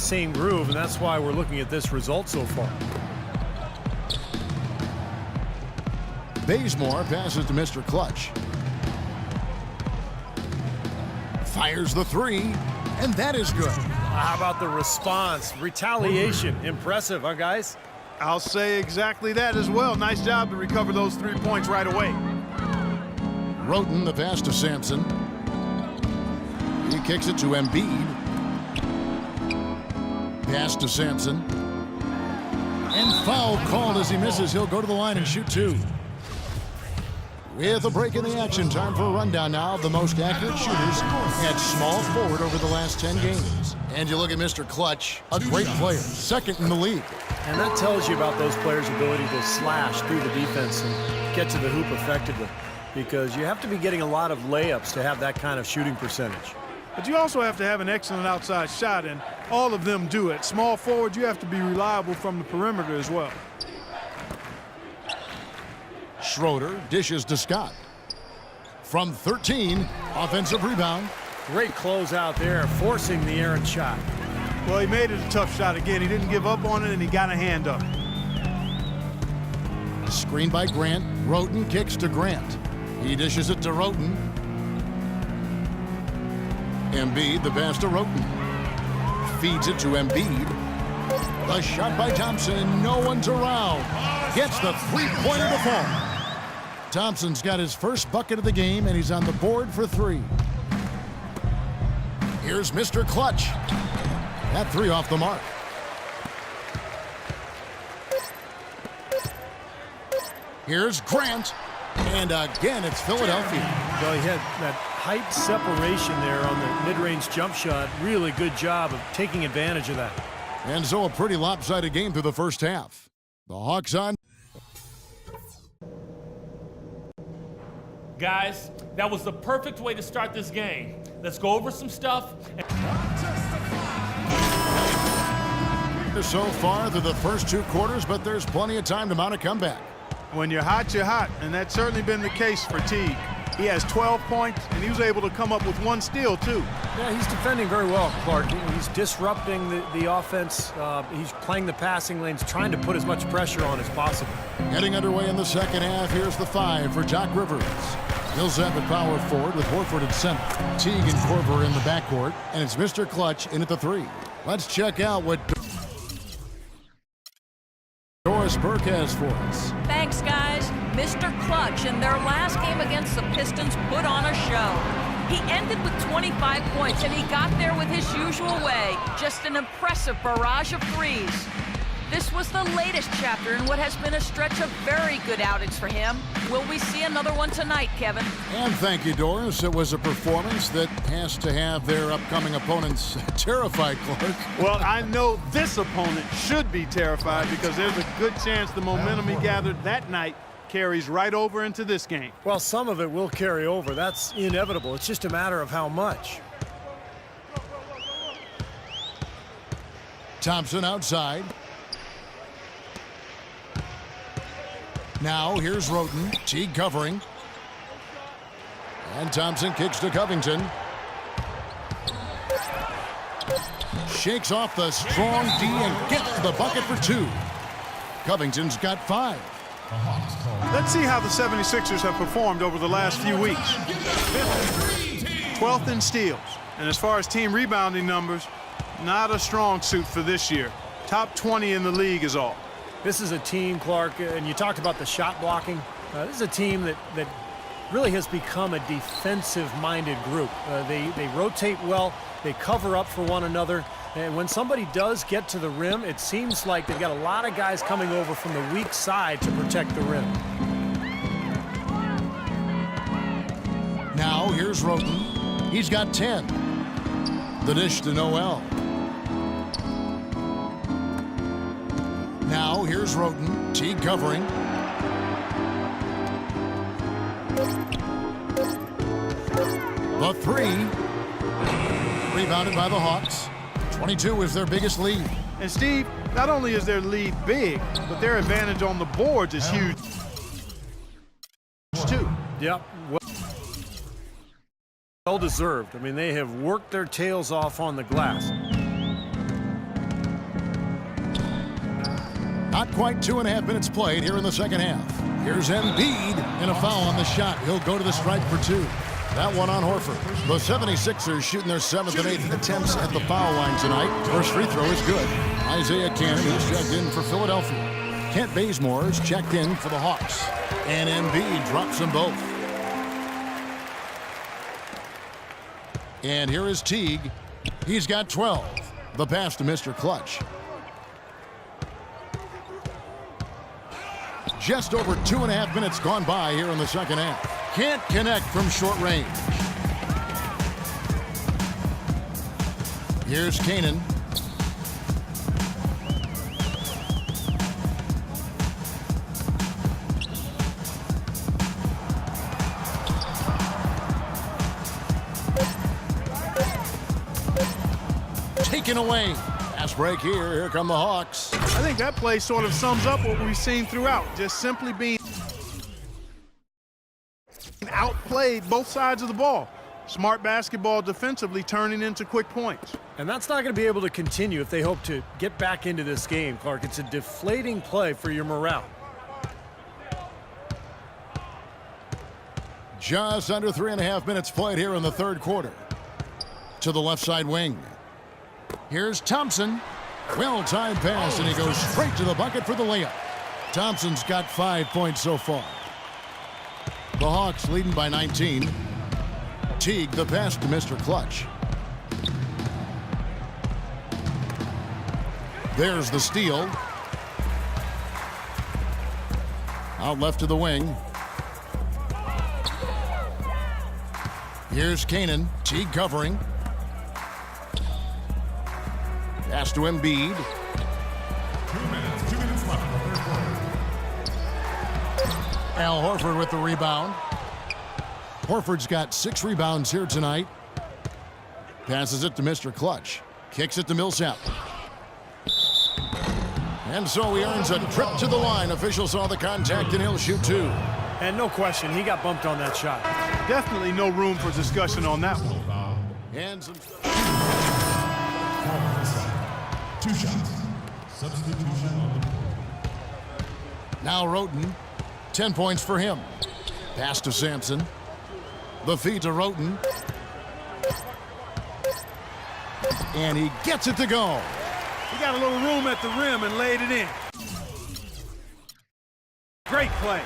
same groove, and that's why we're looking at this result so far. Bazemore passes to Mr. Clutch. Fires the three, and that is good. How about the response? Retaliation. Impressive, huh, guys? I'll say exactly that as well. Nice job to recover those 3 points right away. Roten, the pass to Sampson. He kicks it to Embiid. Pass to Sampson. And foul called as he misses. He'll go to the line and shoot two. With a break in the action, time for a rundown now of the most accurate shooters at small forward over the last 10 games. And you look at Mr. Clutch, a great player, second in the league. And that tells you about those players' ability to slash through the defense and get to the hoop effectively, because you have to be getting a lot of layups to have that kind of shooting percentage. But you also have to have an excellent outside shot, and all of them do it. Small forward, you have to be reliable from the perimeter as well. Schroeder dishes to Scott. From 13, offensive rebound. Great close out there, forcing the errant shot. Well, he made it a tough shot again. He didn't give up on it, and he got a hand up. Screened by Grant. Roten kicks to Grant. He dishes it to Roten. Embiid, the pass to Roten. Feeds it to Embiid. The shot by Thompson, and no one's around. Gets the three-pointer to fall. Thompson's got his first bucket of the game, and he's on the board for three. Here's Mr. Clutch. That three off the mark. Here's Grant. And again, it's Philadelphia. Well, he had that height separation there on the mid-range jump shot. Really good job of taking advantage of that. And so a pretty lopsided game through the first half. The Hawks on. Guys, that was the perfect way to start this game. Let's go over some stuff. So far through the first two quarters, but there's plenty of time to mount a comeback. When you're hot, and that's certainly been the case for Teague. He has 12 points, and he was able to come up with one steal, too. Yeah, he's defending very well, Clark. He's disrupting the offense. He's playing the passing lanes, trying to put as much pressure on as possible. Getting underway in the second half, here's the five for Doc Rivers. Millsap at power forward with Horford at center. Teague and Korver in the backcourt, and it's Mr. Clutch in at the three. Let's check out what Doris Burke has for us. Thanks, guys. Mr. Clutch in their last game against the Pistons put on a show. He ended with 25 points, and he got there with his usual way. Just an impressive barrage of threes. This was the latest chapter in what has been a stretch of very good outings for him. Will we see another one tonight, Kevin? And thank you, Doris. It was a performance that has to have their upcoming opponents terrified, Clark. Well, I know this opponent should be terrified because there's a good chance the momentum he gathered that night carries right over into this game. Well, some of it will carry over. That's inevitable. It's just a matter of how much. Thompson outside. Now here's Roten. Teague covering. And Thompson kicks to Covington. Shakes off the strong D and gets the bucket for two. Covington's got five. Let's see how the 76ers have performed over the last few weeks. 12th in steals. And as far as team rebounding numbers, not a strong suit for this year. Top 20 in the league is all. This is a team, Clark, and you talked about the shot blocking. This is a team that really has become a defensive-minded group. They rotate well, they cover up for one another, and when somebody does get to the rim, it seems like they've got a lot of guys coming over from the weak side to protect the rim. Now here's Roten. He's got 10. The dish to Noel. Now here's Roten. Teague covering. The three. Rebounded by the Hawks. 22 is their biggest lead. And Steve, not only is their lead big, but their advantage on the boards is huge too. Yep. Well deserved. I mean, they have worked their tails off on the glass. Not quite 2.5 minutes played here in the second half. Here's Embiid, and a foul on the shot. He'll go to the stripe for 2. That one on Horford. The 76ers shooting their 7th and 8th attempts at the foul line tonight. First free throw is good. Isaiah Cannon is checked in for Philadelphia. Kent Bazemore is checked in for the Hawks. And Embiid drops them both. And here is Teague. He's got 12. The pass to Mr. Clutch. Just over 2.5 minutes gone by here in the second half. Can't connect from short range. Here's Canaan. Taken away. Pass break here. Here come the Hawks. I think that play sort of sums up what we've seen throughout. Just simply being outplayed both sides of the ball. Smart basketball defensively turning into quick points. And that's not going to be able to continue if they hope to get back into this game, Clark. It's a deflating play for your morale. Just under 3.5 minutes played here in the third quarter. To the left side wing. Here's Thompson. Well-timed pass, and he goes straight to the bucket for the layup. Thompson's got 5 points so far. The Hawks leading by 19. Teague, the pass to Mr. Clutch. There's the steal. Out left to the wing. Here's Canaan. Teague covering. Pass to Embiid. 2 minutes left in the third quarter. Al Horford with the rebound. Horford's got 6 rebounds here tonight. Passes it to Mr. Clutch. Kicks it to Millsap. And so he earns a trip to the line. Officials saw the contact, and he'll shoot 2. And no question, he got bumped on that shot. Definitely no room for discussion on that one. And some... 2 shots. Substitution on the court. Now Roten. 10 points for him. Pass to Sampson. The feed to Roten. And he gets it to go. He got a little room at the rim and laid it in. Great play.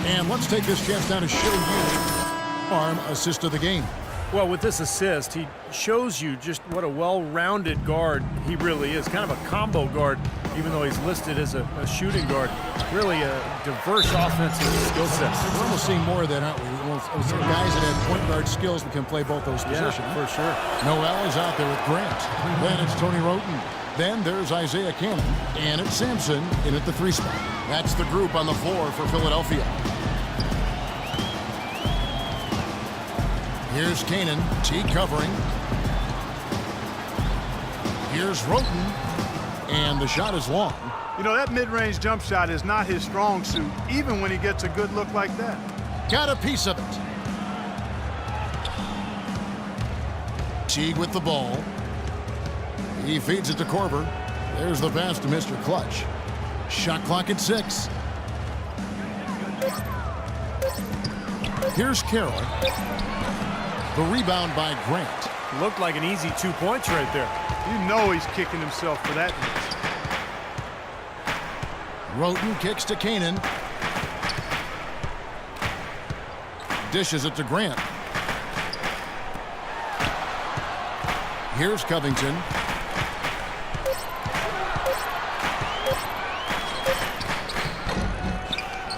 And let's take this chance now to show you arm assist of the game. Well, with this assist, he shows you just what a well-rounded guard he really is. Kind of a combo guard, even though he's listed as a shooting guard. Really a diverse offensive skill set. We're almost seeing more of that, aren't we? Some guys that have point guard skills that can play both those positions. Yeah, for sure. Noel is out there with Grant. Then it's Tony Roten. Then there's Isaiah Cannon. And it's Sampson in at the 3 spot. That's the group on the floor for Philadelphia. Here's Canaan. Teague covering. Here's Roten. And the shot is long. You know, that mid-range jump shot is not his strong suit, even when he gets a good look like that. Got a piece of it. Teague with the ball. He feeds it to Korver. There's the pass to Mr. Clutch. Shot clock at 6. Here's Carroll. The rebound by Grant. Looked like an easy 2 points right there. You know he's kicking himself for that miss. Roten kicks to Canaan. Dishes it to Grant. Here's Covington.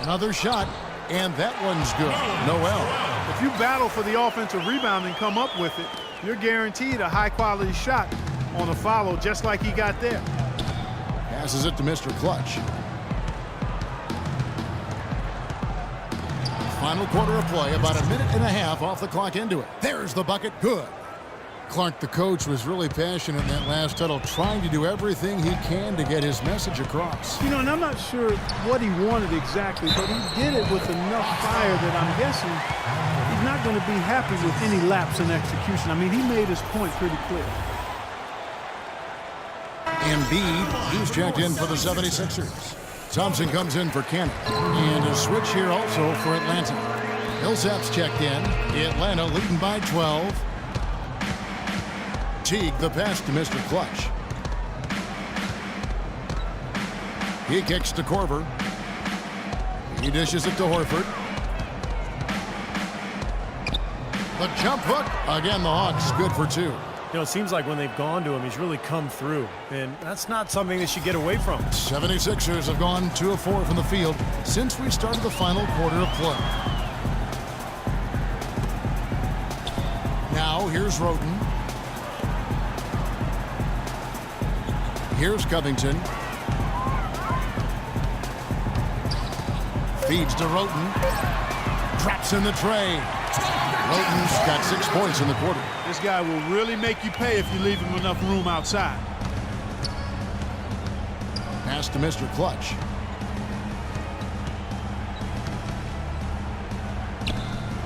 Another shot, and that one's good. Noel. If you battle for the offensive rebound and come up with it, you're guaranteed a high-quality shot on a follow just like he got there. Passes it to Mr. Clutch. Final quarter of play, about 1.5 minutes off the clock into it. There's the bucket, good. Clark, the coach, was really passionate in that last huddle, trying to do everything he can to get his message across. You know, and I'm not sure what he wanted exactly, but he did it with enough fire that I'm guessing he's not going to be happy with any lapse in execution. I mean, he made his point pretty clear. Embiid, he's checked in for the 76ers. Thompson comes in for Cannon. And a switch here also for Atlanta. Millsap's checked in. Atlanta leading by 12. Teague, the pass to Mr. Clutch. He kicks to Korver. He dishes it to Horford. The jump hook. Again, the Hawks good for 2. You know, it seems like when they've gone to him, he's really come through. And that's not something they should get away from. 76ers have gone 2 of 4 from the field since we started the final quarter of play. Now, here's Roten. Here's Covington. Feeds to Roten. Drops in the tray. Roten's got 6 points in the quarter. This guy will really make you pay if you leave him enough room outside. Pass to Mr. Clutch.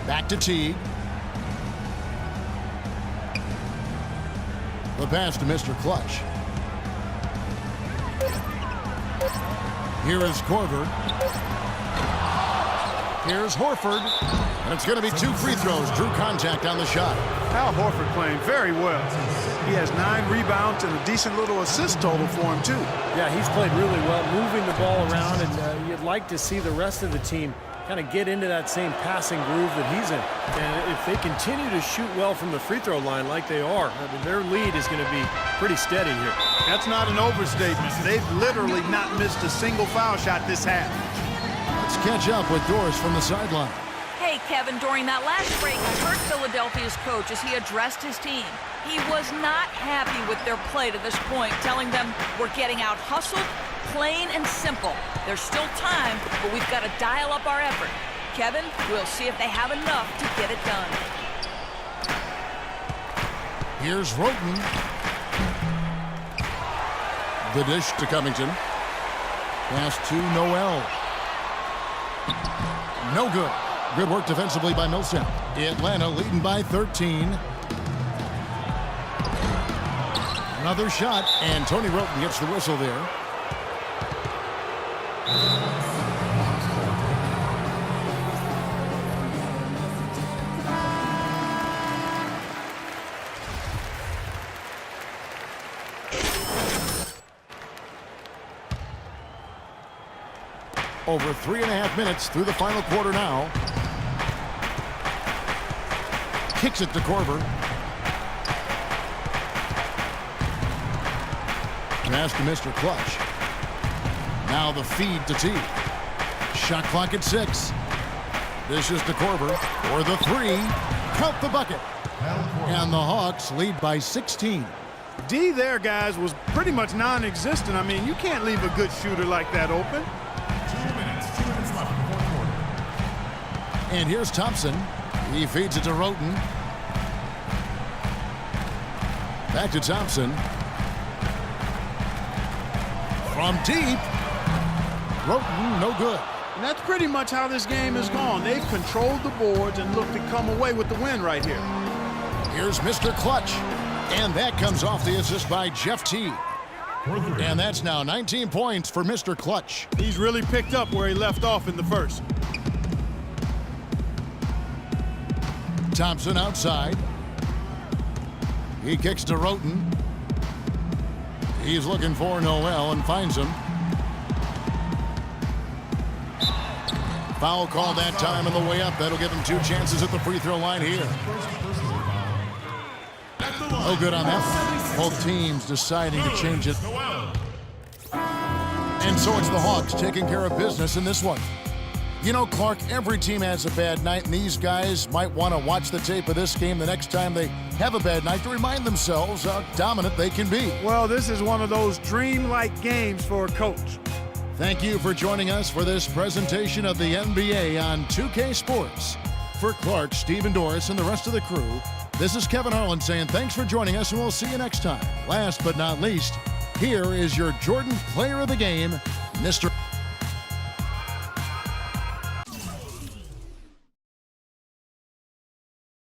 Back to Teague. The pass to Mr. Clutch. Here is Korver. Here's Horford. And it's going to be 2 free throws. Drew contact on the shot. Al Horford playing very well. He has 9 rebounds and a decent little assist total for him, too. Yeah, he's played really well, moving the ball around, and you'd like to see the rest of the team kind of get into that same passing groove that he's in. And if they continue to shoot well from the free throw line like they are, I mean, their lead is going to be pretty steady here. That's not an overstatement. They've literally not missed a single foul shot this half. Let's catch up with Doris from the sideline. Hey, Kevin, during that last break, I heard Philadelphia's coach as he addressed his team. He was not happy with their play to this point, telling them we're getting out hustled, plain and simple. There's still time, but we've got to dial up our effort. Kevin, we'll see if they have enough to get it done. Here's Roten. The dish to Covington. Pass to Noel. No good. Good work defensively by Millsap. Atlanta leading by 13. Another shot, and Tony Roten gets the whistle there. Over 3.5 minutes through the final quarter now. Kicks it to Korver. Pass to Mr. Clutch. Now the feed to T. Shot clock at 6. This is to Korver for the 3. Count the bucket. And the Hawks lead by 16. D there, guys, was pretty much non-existent. I mean, you can't leave a good shooter like that open. 2 minutes left in the fourth quarter. And here's Thompson. He feeds it to Roten. Back to Thompson. From deep. Roten, no good. And that's pretty much how this game has gone. They've controlled the boards and looked to come away with the win right here. Here's Mr. Clutch. And that comes off the assist by Jeff Teague. And that's now 19 points for Mr. Clutch. He's really picked up where he left off in the first. Thompson outside. He kicks to Roten. He's looking for Noel and finds him. Foul call that time on the way up. That'll give him 2 chances at the free throw line here. No good on that. Both teams deciding to change it. And so it's the Hawks taking care of business in this one. You know, Clark, every team has a bad night, and these guys might want to watch the tape of this game the next time they have a bad night to remind themselves how dominant they can be. Well, this is one of those dreamlike games for a coach. Thank you for joining us for this presentation of the NBA on 2K Sports. For Clark, Stephen Doris, and the rest of the crew, this is Kevin Harlan saying thanks for joining us, and we'll see you next time. Last but not least, here is your Jordan Player of the Game, Mr.